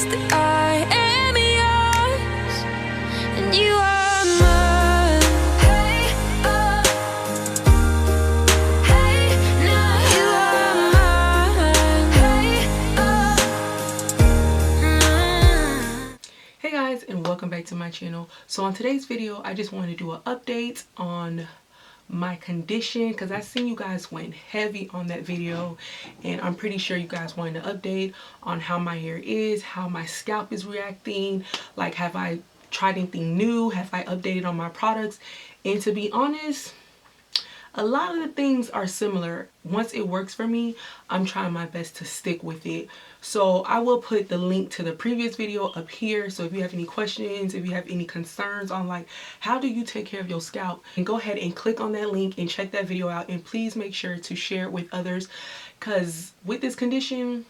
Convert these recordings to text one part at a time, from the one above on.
that I am yours and you are mine. Hey, hey, now you are mine. Hey guys, and welcome back to my channel. So on today's video, I just wanted to do an update on my condition because I seen you guys went heavy on that video, and I'm pretty sure you guys wanted an update on how my hair is, how my scalp is reacting, like have I tried anything new, have I updated on my products. And to be honest, a lot of the things are similar. Once it works for me, I'm trying my best to stick with it. So I will put the link to the previous video up here. So if you have any questions, if you have any concerns on like how do you take care of your scalp, and go ahead and click on that link and check that video out. And please make sure to share it with others, because with this condition,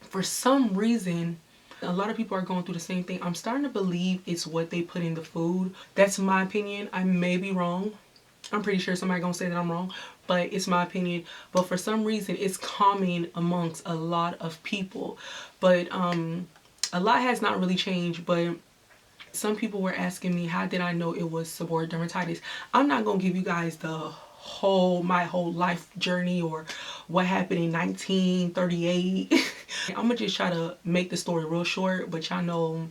for some reason, a lot of people are going through the same thing. I'm starting to believe it's what they put in the food. That's my opinion. I may be wrong. I'm pretty sure somebody gonna say that I'm wrong, but it's my opinion. But for some reason, it's common amongst a lot of people. But a lot has not really changed. But some people were asking me, how did I know it was seborrheic dermatitis? I'm not gonna give you guys my whole life journey or what happened in 1938. I'm gonna just try to make the story real short. But y'all know,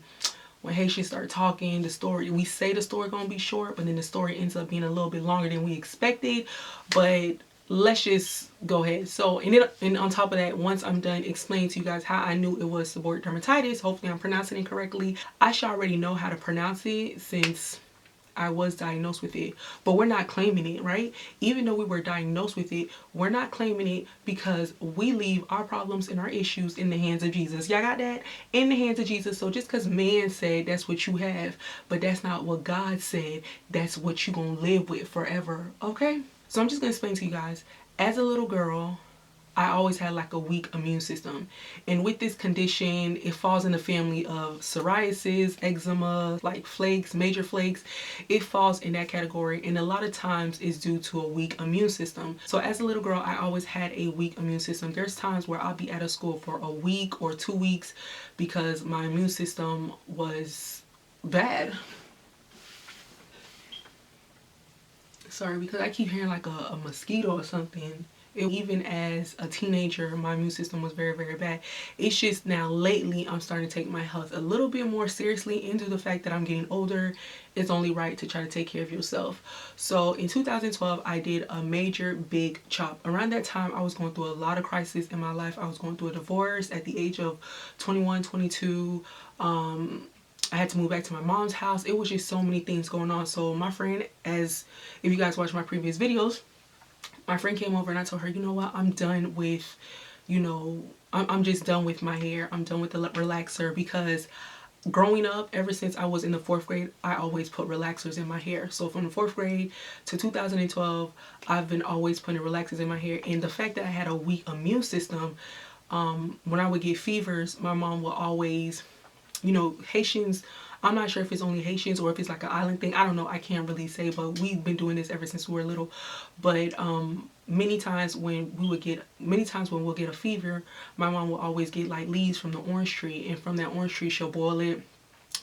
when Haitians start talking, the story, we say the story gonna be short, but then the story ends up being a little bit longer than we expected. But let's just go ahead. So, and on top of that, once I'm done explaining to you guys how I knew it was seborrheic dermatitis, hopefully I'm pronouncing it correctly. I should already know how to pronounce it since I was diagnosed with it, but we're not claiming it, right? Even though we were diagnosed with it, we're not claiming it, because we leave our problems and our issues in the hands of Jesus. Y'all got that? In the hands of Jesus. So just because man said that's what you have, but that's not what God said, that's what you're gonna live with forever, okay? So I'm just gonna explain to you guys. As a little girl, I always had like a weak immune system, and with this condition, it falls in the family of psoriasis, eczema, like flakes, major flakes. It falls in that category, and a lot of times it's due to a weak immune system. So as a little girl, I always had a weak immune system. There's times where I'll be out of school for a week or 2 weeks because my immune system was bad. Sorry, because I keep hearing like a mosquito or something. Even as a teenager, my immune system was very, very bad. It's just now lately I'm starting to take my health a little bit more seriously, into the fact that I'm getting older. It's only right to try to take care of yourself. So in 2012, I did a major big chop. Around that time, I was going through a lot of crisis in my life. I was going through a divorce at the age of 21, 22. I had to move back to my mom's house. It was just so many things going on. So my friend, as if you guys watch my previous videos, my friend came over and I told her, you know what, I'm done with, I'm just done with my hair. I'm done with the relaxer, because growing up, ever since I was in the 4th grade, I always put relaxers in my hair. So from the 4th grade to 2012, I've been always putting relaxers in my hair. And the fact that I had a weak immune system, when I would get fevers, my mom would always, Haitians, I'm not sure if it's only Haitians or if it's like an island thing. I don't know. I can't really say, but we've been doing this ever since we were little. But many times when we'll get a fever, my mom will always get like leaves from the orange tree, and from that orange tree she'll boil it.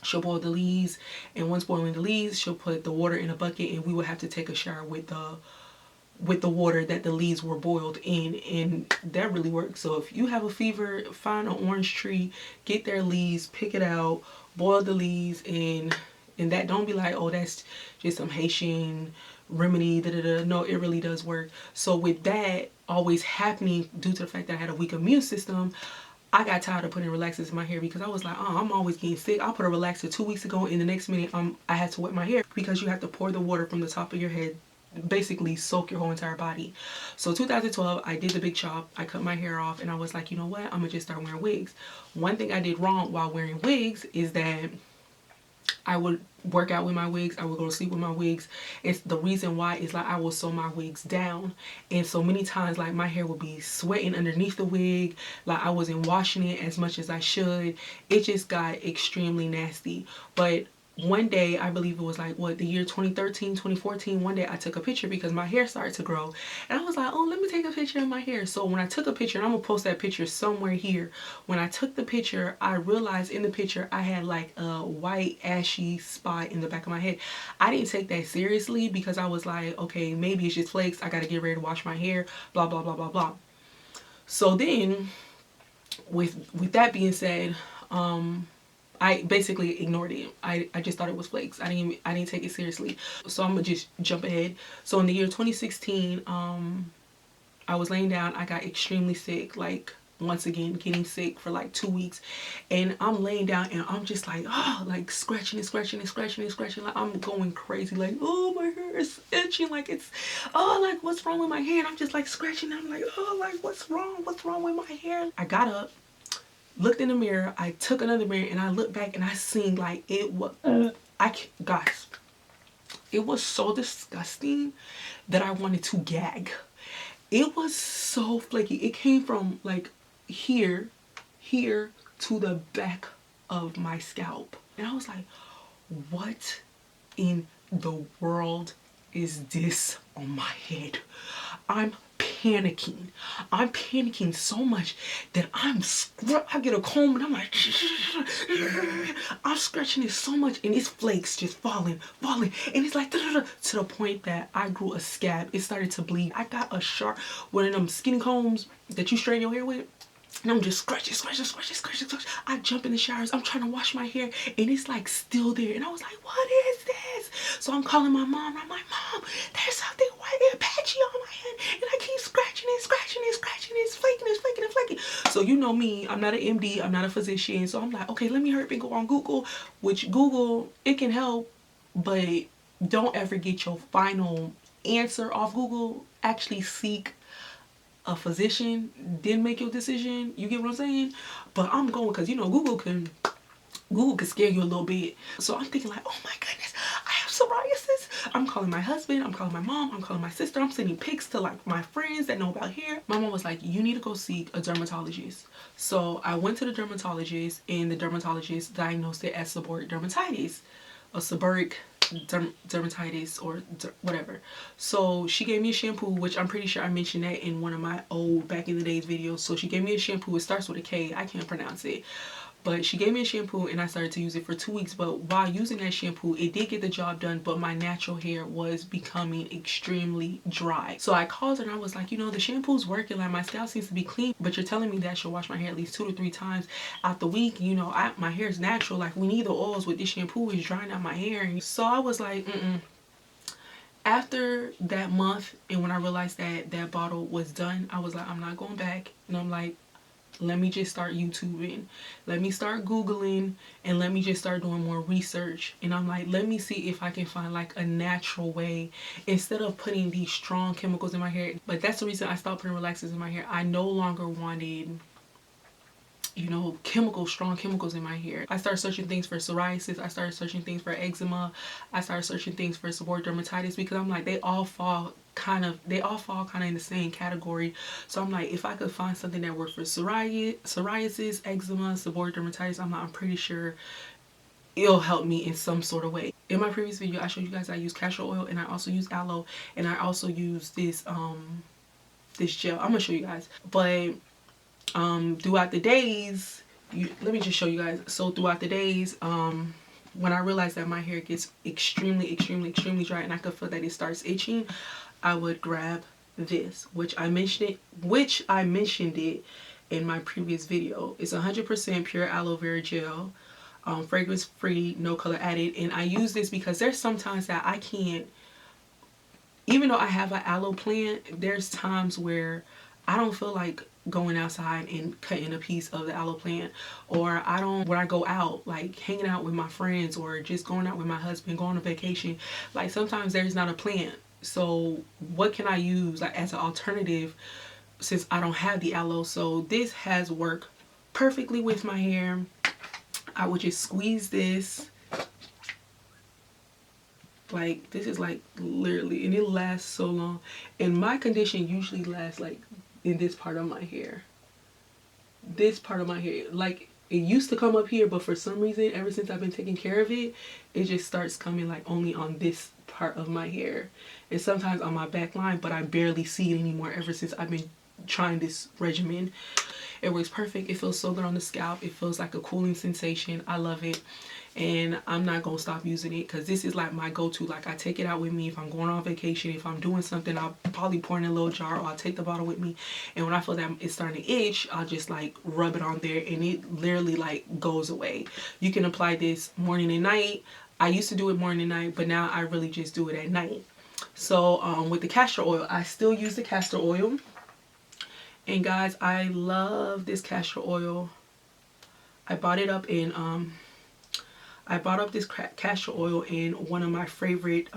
She'll boil the leaves, and once boiling the leaves, she'll put the water in a bucket, and we would have to take a shower with the water that the leaves were boiled in, and that really works. So if you have a fever, find an orange tree, get their leaves, pick it out, boil the leaves, and that, don't be like, oh, that's just some Haitian remedy, no, it really does work. So with that always happening, due to the fact that I had a weak immune system, I got tired of putting relaxers in my hair, because I was like, oh, I'm always getting sick. I put a relaxer 2 weeks ago, and the next minute I had to wet my hair, because you have to pour the water from the top of your head, basically soak your whole entire body. So 2012, I did the big chop. I cut my hair off, and I was like, you know what, I'm gonna just start wearing wigs. One thing I did wrong while wearing wigs is that I would work out with my wigs. I would go to sleep with my wigs. It's the reason why is like I will sew my wigs down, and so many times like my hair would be sweating underneath the wig, like I wasn't washing it as much as I should. It just got extremely nasty. But one day, I believe it was like what, the year 2013, 2014, one day I took a picture because my hair started to grow, and I was like, oh, let me take a picture of my hair. So when I took a picture, and I'm gonna post that picture somewhere here, when I took the picture, I realized in the picture I had like a white ashy spot in the back of my head. I didn't take that seriously because I was like, okay, maybe it's just flakes, I gotta get ready to wash my hair, blah blah blah blah blah. So then with that being said, I basically ignored it. I just thought it was flakes. I didn't take it seriously. So I'm gonna just jump ahead. So in the year 2016, I was laying down. I got extremely sick, like once again getting sick for like 2 weeks, and I'm laying down and I'm just like, oh, like scratching and scratching and scratching and scratching, like I'm going crazy, like, oh, my hair is itching, like it's, oh, like what's wrong with my hair? And I'm just like scratching. I'm like, oh, like what's wrong with my hair? I got up, looked in the mirror, I took another mirror, and I looked back and I seen like it was, guys, it was so disgusting that I wanted to gag. It was so flaky. It came from like here to the back of my scalp. And I was like, what in the world is this on my head? I'm panicking. I'm panicking so much that I get a comb and I'm like, I'm scratching it so much, and it's flakes just falling, and it's like to the point that I grew a scab. It started to bleed. I got a sharp, one of them skinny combs that you straighten your hair with, and I'm just scratching. I jump in the showers. I'm trying to wash my hair, and it's like still there. And I was like, what is this? So I'm calling my mom. I'm like, Mom, there's something white and patchy on my head, and I keep scratching it. It's flaking. So you know me, I'm not an MD. I'm not a physician. So I'm like, okay, let me hurry up and go on Google, which Google, it can help, but don't ever get your final answer off Google. Actually seek a physician, then make your decision. You get what I'm saying? But I'm going because, you know, Google can scare you a little bit. So I'm thinking like, oh my goodness, I have psoriasis. I'm calling my husband, I'm calling my mom, I'm calling my sister, I'm sending pics to like my friends that know about hair. My mom was like, you need to go seek a dermatologist. So I went to the dermatologist, and the dermatologist diagnosed it as seborrheic dermatitis, a seborrheic dermatitis, or whatever. So she gave me a shampoo, which I'm pretty sure I mentioned that in one of my old back in the days videos. So she gave me a shampoo. It starts with a K. I can't pronounce it. But she gave me a shampoo, and I started to use it for 2 weeks. But while using that shampoo, it did get the job done, but my natural hair was becoming extremely dry. So I called her and I was like, you know, the shampoo's working. Like, my scalp seems to be clean, but you're telling me that I should wash my hair at least 2 to 3 times out the week. You know, my hair is natural. Like, we need the oils with this shampoo. Is drying out my hair. And so I was like, After that month, and when I realized that that bottle was done, I was like, I'm not going back. And I'm like, let me just start YouTubing, let me start Googling, and let me just start doing more research. And I'm like, let me see if I can find like a natural way instead of putting these strong chemicals in my hair. But that's the reason I stopped putting relaxers in my hair. I no longer wanted, you know, strong chemicals in my hair. I started searching things for psoriasis. I started searching things for eczema. I started searching things for seborrheic dermatitis, because I'm like, they all fall kind of in the same category. So I'm like, if I could find something that worked for psoriasis, eczema, seborrheic dermatitis, I'm pretty sure it'll help me in some sort of way. In my previous video, I showed you guys I use castor oil, and I also use aloe, and I also use this this gel. I'm gonna show you guys. But throughout the days, let me just show you guys. So throughout the days, when I realized that my hair gets extremely dry, and I could feel that it starts itching, I would grab this, which I mentioned it in my previous video. It's 100% pure aloe vera gel, fragrance free, no color added. And I use this because there's sometimes that I can't, even though I have an aloe plant, there's times where I don't feel like going outside and cutting a piece of the aloe plant, or when I go out, like hanging out with my friends, or just going out with my husband, going on vacation, like sometimes there's not a plant. So what can I use like as an alternative since I don't have the aloe? So this has worked perfectly with my hair. I would just squeeze this, like this is like literally, and it lasts so long. And my condition usually lasts like in this part of my hair, like it used to come up here, but for some reason ever since I've been taking care of it, it just starts coming like only on this part of my hair and sometimes on my back line, but I barely see it anymore ever since I've been trying this regimen. It works perfect. It feels so good on the scalp. It feels like a cooling sensation. I love it. And I'm not gonna stop using it because this is like my go-to. Like, I take it out with me if I'm going on vacation. If I'm doing something, I'll probably pour in a little jar, or I'll take the bottle with me, and when I feel that it's starting to itch, I'll just like rub it on there and it literally like goes away. You can apply this morning and night. I used to do it morning and night, but now I really just do it at night. So with the castor oil, I still use the castor oil. And guys, I love this castor oil. I bought it up in I bought up this castor oil in one of my favorite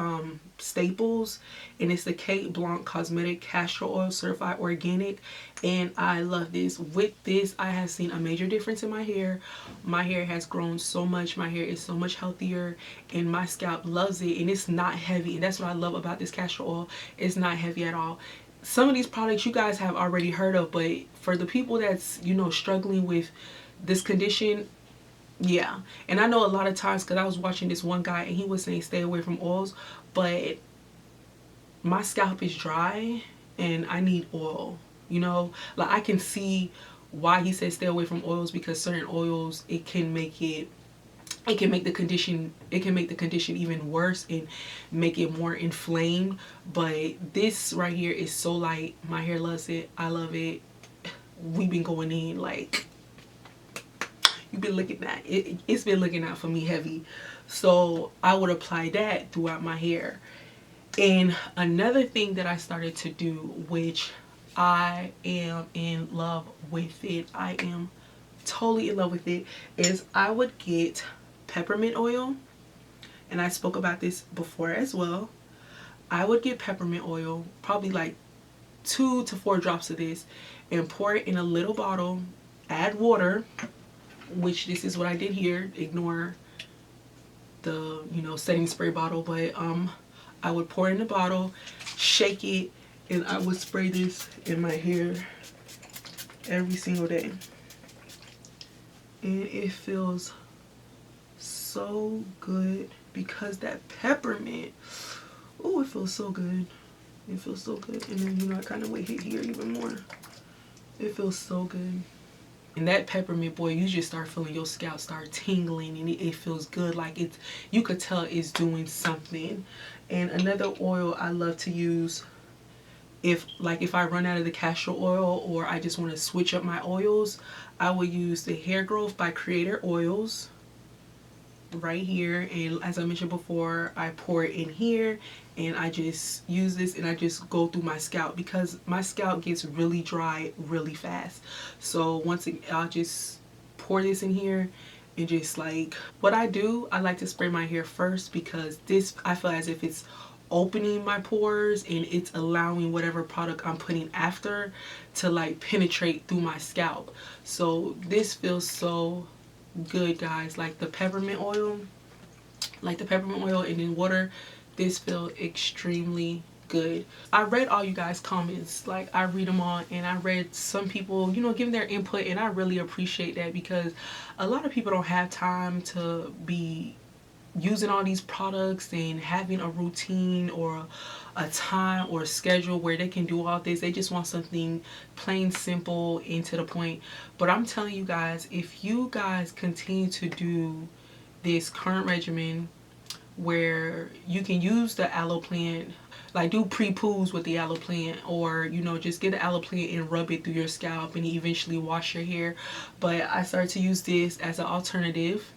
staples, and it's the Kate Blanc Cosmetic Castor Oil Certified Organic, and I love this. With this, I have seen a major difference in my hair. My hair has grown so much. My hair is so much healthier, and my scalp loves it, and it's not heavy, and that's what I love about this castor oil. It's not heavy at all. Some of these products you guys have already heard of, but for the people that's, you know, struggling with this condition, yeah. And I know a lot of times, because I was watching this one guy and he was saying stay away from oils, but my scalp is dry and I need oil, you know. Like, I can see why he says stay away from oils, because certain oils, it can make the condition even worse and make it more inflamed. But this right here is so light. My hair loves it. I love it. We've been going in, like, you've been looking at it. It's been looking out for me heavy. So I would apply that throughout my hair. And another thing that I started to do, which I am in love with it, I am totally in love with it, is I would get peppermint oil. And I spoke about this before as well. I would get peppermint oil, probably like 2 to 4 drops of this, and pour it in a little bottle, add water, which this is what I did here. Ignore the, you know, setting spray bottle, but I would pour it in the bottle, shake it, and I would spray this in my hair every single day. And it feels so good because that peppermint, oh, it feels so good. It feels so good. And then, you know, I kind of would hit here even more. It feels so good. And that peppermint, boy, you just start feeling your scalp start tingling, and it feels good. Like, it's, you could tell it's doing something. And another oil I love to use, if I run out of the castor oil or I just want to switch up my oils, I will use the Hair Growth by Creator oils right here. And as I mentioned before, I pour it in here and I just use this and I just go through my scalp, because my scalp gets really dry really fast. So once again, I'll just pour this in here and just, like, what I do, I like to spray my hair first, because this, I feel as if it's opening my pores and it's allowing whatever product I'm putting after to, like, penetrate through my scalp. So this feels so good, guys. Like the peppermint oil and then water, this feels extremely good. I read all you guys' comments. Like, I read them all, and I read some people, you know, giving their input, and I really appreciate that, because a lot of people don't have time to be using all these products and having a routine or a time or a schedule where they can do all this. They just want something plain simple and to the point. But I'm telling you guys, if you guys continue to do this current regimen where you can use the aloe plant, like do pre-poos with the aloe plant, or, you know, just get the aloe plant and rub it through your scalp and eventually wash your hair. But I started to use this as an alternative.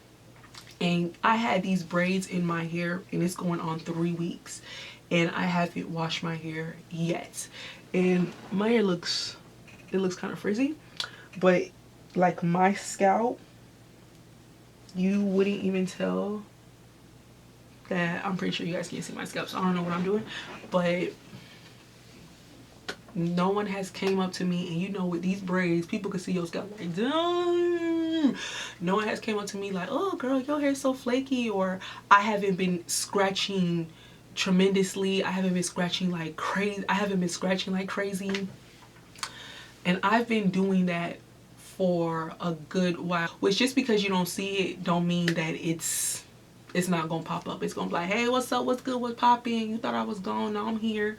And I had these braids in my hair, and it's going on 3 weeks, and I haven't washed my hair yet. And my hair looks kind of frizzy, but like my scalp, you wouldn't even tell that. I'm pretty sure you guys can't see my scalp, so I don't know what I'm doing, but no one has came up to me, and you know, with these braids, people can see your scalp like, damn. No one has came up to me like, oh girl, your hair's so flaky, or I haven't been scratching tremendously. I haven't been scratching like crazy. And I've been doing that for a good while, which just because you don't see it don't mean that it's not gonna pop up. It's gonna be like, hey, what's up, what's good, what's popping, you thought I was gone, now I'm here.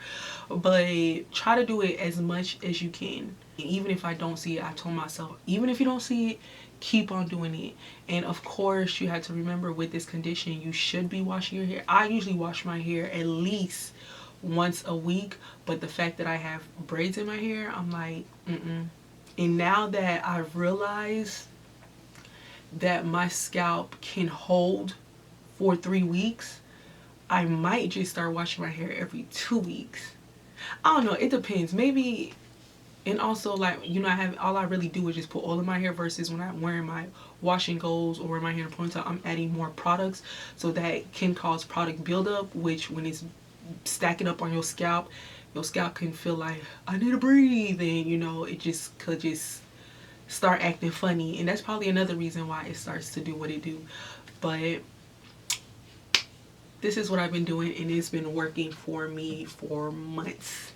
But try to do it as much as you can. Even if I don't see it, I told myself, even if you don't see it, keep on doing it. And of course, you have to remember, with this condition, you should be washing your hair. I usually wash my hair at least once a week, but the fact that I have braids in my hair, I'm like, And now that I've realized that my scalp can hold for 3 weeks, I might just start washing my hair every 2 weeks. I don't know, it depends. Maybe. And also, like, you know, all I really do is just put oil in my hair, versus when I'm wearing my wash and goes or wear my hair in a ponytail, I'm adding more products, so that can cause product buildup, which when it's stacking up on your scalp can feel like, I need to breathe, and you know, it just could just start acting funny. And that's probably another reason why it starts to do what it do. But this is what I've been doing, and it's been working for me for months.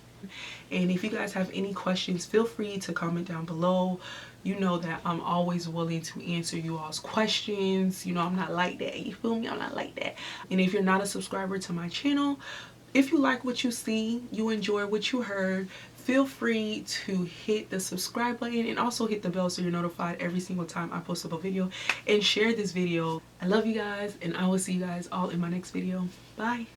And if you guys have any questions, feel free to comment down below. You know that I'm always willing to answer you all's questions. You know, I'm not like that, you feel me? I'm not like that. And if you're not a subscriber to my channel, if you like what you see, you enjoy what you heard, feel free to hit the subscribe button and also hit the bell so you're notified every single time I post up a video, and share this video. I love you guys, and I will see you guys all in my next video. Bye.